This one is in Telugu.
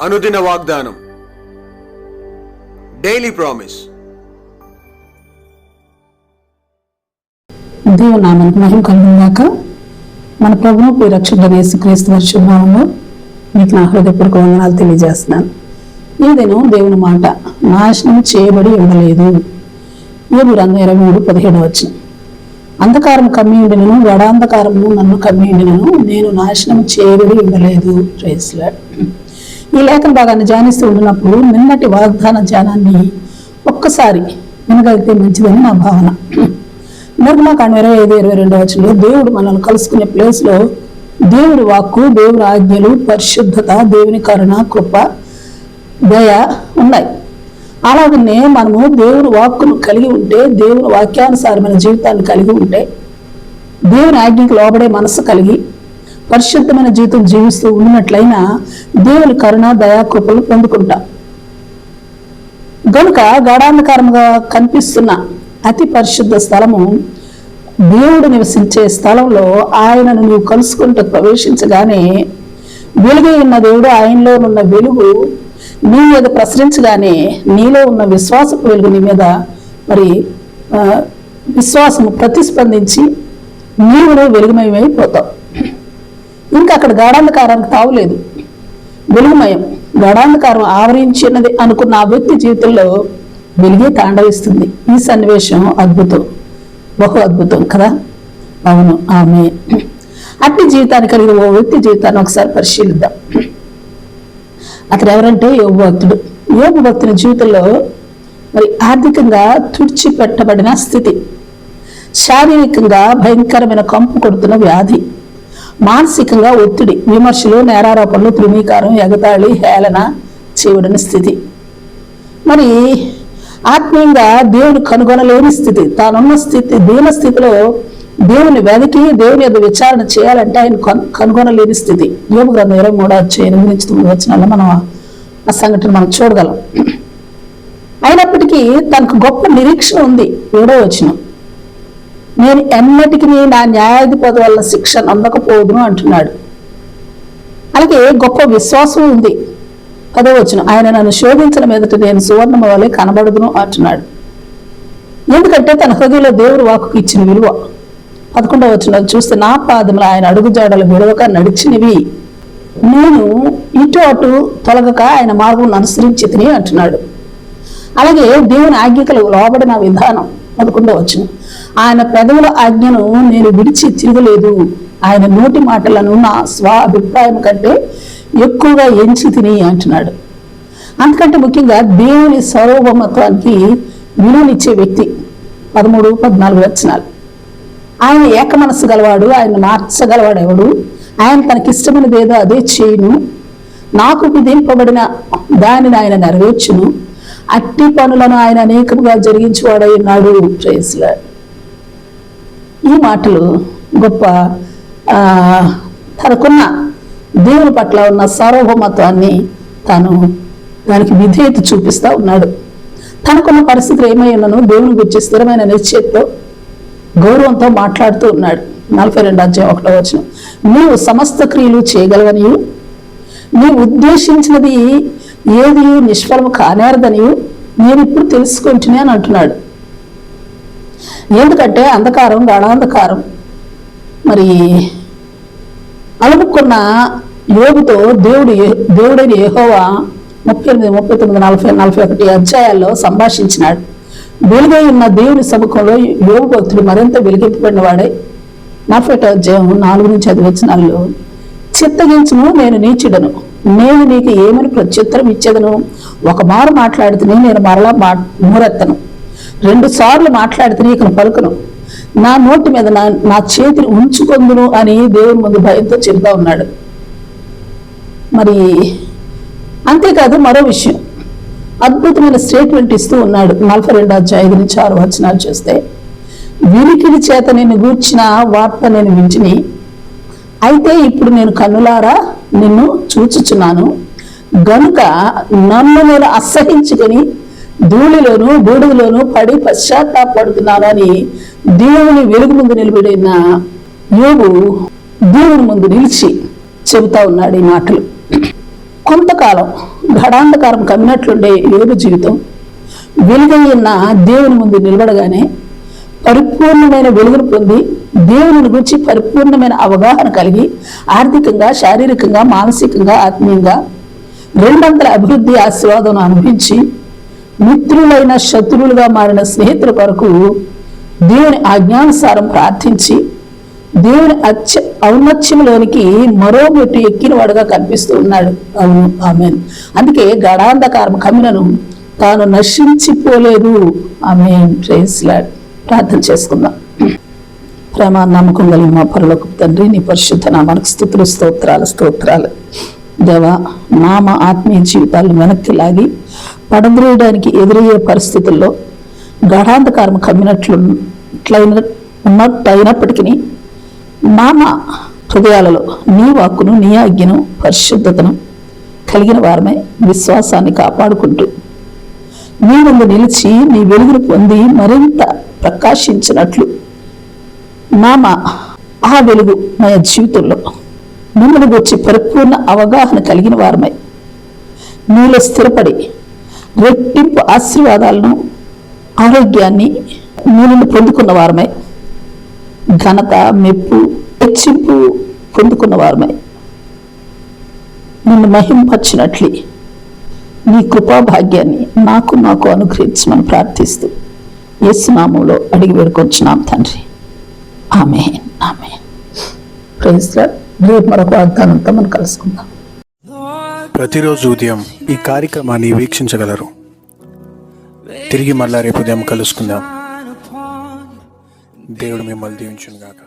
అనుదిన వాగ్దానం, డైలీ ప్రామిస్. దేవుని నామానికి మహిమ కలుగుగాక. మన ప్రభువు ప్రియరక్షకుడైన యేసుక్రీస్తు వారి శుభనామములో మీకు నా హృదయపూర్వక వందనాలు తెలియజేస్తున్నాను. ఈ దినం దేవుని మాట నాశనం చేయబడి ఉండలేదు. యోబు గ్రంథం 23:17 అంధకారం కమ్మి ఉండినను గడాంధకారము నన్ను కమ్మి ఉండినను నేను నాశనం చేయబడి ఉండలేదు. Praise Lord. ఈ లేఖన భాగాన్ని ధ్యానిస్తూ ఉంటున్నప్పుడు నిన్నటి వాగ్దాన ధ్యానాన్ని ఒక్కసారి వినగలిగితే మంచిదని నా భావన. నిర్గమకాండం 25-22 దేవుడు మనల్ని కలుసుకునే ప్లేస్లో దేవుడి వాక్కు, దేవుడి ఆజ్ఞలు, పరిశుద్ధత, దేవుని కరుణ, కృప, దయ ఉన్నాయి. అలాగనే మనము దేవుని వాక్కును కలిగి ఉంటే, దేవుని వాక్యానుసారమైన జీవితాన్ని కలిగి ఉంటే, దేవుని ఆజ్ఞకు లోబడే మనసు కలిగి పరిశుద్ధమైన జీవితం జీవిస్తూ ఉన్నట్లయినా దేవుని కరుణ, దయా, కృపలు పొందుకుంటాం. గనుక గాఢాంధకారముగా కనిపిస్తున్న అతి పరిశుద్ధ స్థలము, దేవుడు నివసించే స్థలంలో ఆయనను నీవు కలుసుకుంటూ ప్రవేశించగానే వెలుగు ఉన్న దేవుడు, ఆయనలో ఉన్న వెలుగు నీ మీద ప్రసరించగానే నీలో ఉన్న విశ్వాసపు వెలుగు నీ మీద విశ్వాసము ప్రతిస్పందించి నీవు వెలుగుమయమైపోతావు. ఇంకా అక్కడ గాఢాంధకారానికి తావులేదు, వెలుగుమయం. గాఢాంధకారం ఆవరించినది అనుకున్న ఆ వ్యక్తి జీవితంలో వెలుగే తాండవిస్తుంది. ఈ సన్నివేశం అద్భుతం, బహు అద్భుతం కదా. అవును, ఆమె అట్టి జీవితాన్ని కలిగిన ఓ వ్యక్తి జీవితాన్ని ఒకసారి పరిశీలిద్దాం. అతను ఎవరంటే యోబు భక్తుడు. యోబు భక్తుని జీవితంలో ఆర్థికంగా తుడిచిపెట్టబడిన స్థితి, శారీరకంగా భయంకరమైన కంపు కొడుతున్న వ్యాధి, మానసికంగా ఒత్తిడి, విమర్శలు, నేరారోపణలు, తృణీకారం, ఎగతాళి, హేళన చేయబడిన స్థితి. ఆత్మీయంగా దేవుని కనుగొనలేని స్థితి, తానున్న స్థితి, దీన స్థితిలో దేవుని వెతికి దేవుని యొక్క విచారణ చేయాలంటే ఆయన కనుగొనలేని స్థితి. యోబు గ్రంథం 23:8-9 మనం ఆ సంఘటన మనం చూడగలం. అయినప్పటికీ తనకు గొప్ప నిరీక్షణ ఉంది. 7వ నేను ఎన్నటికీ నా న్యాయాధిపతి వల్ల శిక్ష అందకపోదును అంటున్నాడు. అలాగే గొప్ప విశ్వాసం ఉంది. 10వ ఆయన నన్ను శోధించిన మీదట నేను సువర్ణమ వలె కనబడుదును అంటున్నాడు. ఎందుకంటే తన హృదయంలో దేవుడు వాక్కుకి ఇచ్చిన విలువ. 11వ చూస్తే నా పాదములు ఆయన అడుగుజాడలు విడవక నడిచినవి, నేను ఇటు అటు తొలగక ఆయన మార్గం అనుసరించి తిని అంటున్నాడు. అలాగే దేవుని ఆజ్ఞకు లోబడిన విధానం. 11వ ఆయన పెదవుల ఆజ్ఞను నేను విడిచి తిరగలేదు, ఆయన నోటి మాటలను నా స్వ అభిప్రాయం కంటే ఎక్కువగా ఎంచి తిని అంటున్నాడు. అంతకంటే ముఖ్యంగా దేవుని సార్వభౌమత్వానికి విలువనిచ్చే వ్యక్తి. 13-14 ఆయన ఏక మనస్సు గలవాడు, ఆయన మార్చగలవాడు ఎవడు, ఆయన తనకిష్టమైనది ఏదో అదే చేయును, నాకు విధింపబడిన దానిని ఆయన నెరవేర్చును, అట్టి పనులను ఆయన అనేకముగా జరిగించేవాడై ఉన్నాడు. Praise Lord. ఈ మాటలు గొప్ప తనకున్న దేవుని పట్ల ఉన్న సార్వభౌమత్వాన్ని దానికి విధేయత చూపిస్తూ ఉన్నాడు. తనకున్న పరిస్థితులు ఏమై ఉన్నాను దేవుని గురించి స్థిరమైన నిశ్చయతో, గౌరవంతో మాట్లాడుతూ ఉన్నాడు. 42:1 నీవు సమస్త క్రియలు చేయగలవని, నీవు ఉద్దేశించినది ఏది నిష్ఫలము కానేరదని నేను ఇప్పుడు తెలుసుకుంటున్నా అని అంటున్నాడు. ఎందుకంటే అంధకారం, గాఢాంధకారం అలుముకున్న యోబుతో దేవుడైన యెహోవా 38, 39, 40, 41 అధ్యాయాల్లో సంభాషించినాడు. వెలుగై ఉన్న దేవుని సముఖంలో యోబు భక్తుడు మరింత వెలిగింపబడిన వాడే. 41వ అధ్యాయం 4-5 చిత్తగించును, నేను నీచుడను, నేను నీకు ఏమని ప్రత్యుత్తరం ఇచ్చేదను, ఒక మారు మాట్లాడితేనే నేను మరలా మూరెత్తను, 2 సార్లు మాట్లాడితే ఇక పలుకను, నా నోటి మీద నా చేతిని ఉంచుకొందును అని దేవుని ముందు భయంతో చెబుతా ఉన్నాడు. అంతేకాదు మరో విషయం, అద్భుతమైన స్టేట్మెంట్ ఇస్తూ ఉన్నాడు. 42:5-6 చూస్తే, వినికిడి చేత నేను గూర్చిన వార్త నేను వింటిని, అయితే ఇప్పుడు నేను కన్నులారా నిన్ను చూచుచున్నాను, గనుక నన్ను నేను అసహించుకొని ధూళిలోను బూడిదలోను పడి పశ్చాత్తాపడుతున్నాను అని దేవుని వెలుగు ముందు నిలబడిన యోబు దేవుని ముందు నిలిచి చెబుతా ఉన్నాడు ఈ మాటలు. కొంతకాలం ఘడాంధకారం కమ్మినట్లుండే యోబు జీవితం వెలుగైన దేవుని ముందు నిలబడగానే పరిపూర్ణమైన వెలుగును పొంది దేవుని గురించి పరిపూర్ణమైన అవగాహన కలిగి ఆర్థికంగా, శారీరకంగా, మానసికంగా, ఆత్మీయంగా రెండంతల అభివృద్ధి ఆశీర్వాదం అనుభవించి మిత్రులైన శత్రువులుగా మారిన స్నేహితుల కొరకు దేవుని ఆజ్ఞానుసారం ప్రార్థించి దేవుని ఔన్నత్యంలోనికి మరో మెట్టు ఎక్కిన వాడుగా కనిపిస్తూ ఉన్నాడు. అవును, ఆమేన్. అందుకే గడాంధకారం కమ్మినను తాను నశించిపోలేదు. ఆమేన్. Praise lord. ప్రార్థన చేసుకుందాం. ప్రేమ నమ్మకం కలిగిన మా పరలోకపు తండ్రి, నీ పరిశుద్ధ నామానికి స్తుతులు, స్తోత్రాలు. దేవా, నామ ఆత్మీయ జీవితాలను వెనక్కి లాగి పడద్రోయడానికి ఎదురయ్యే పరిస్థితుల్లో గాఢాంధకారం ఉన్నట్టయినప్పటికీ నామ హృదయాలలో నీ వాక్కును, నీ ఆజ్ఞను, పరిశుద్ధతను కలిగిన వారమే విశ్వాసాన్ని కాపాడుకుంటూ నీ ముందు నిలిచి నీ వెలుగును పొంది మరింత ప్రకాశించినట్లు నామ ఆ వెలుగు మా జీవితంలో మిమ్మల్ని గురించి పరిపూర్ణ అవగాహన కలిగిన వారమై నీలో స్థిరపడి రెట్టింపు ఆశీర్వాదాలను, ఆరోగ్యాన్ని నీ నుండి పొందుకున్న వారమై ఘనత, మెప్పు, హెచ్చింపు పొందుకున్న వారమై నిన్ను మహింపచ్చినట్లే నీ కృపాభాగ్యాన్ని మాకు అనుగ్రహించమని ప్రార్థిస్తూ యేసు నామములో అడిగి వేడుకొంచున్నాం తండ్రి. ఆమేన్. ఆమేన్. Praise lord. రేపు మరొక వాగ్దానంతో మనం కలుసుకుందాం. ప్రతిరోజు ఉదయం ఈ కార్యక్రమాన్ని వీక్షించగలరు. తిరిగి మళ్ళా రేపు ఉదయం కలుసుకుందాం. దేవుడు మిమ్మల్ని దీవించును గాక.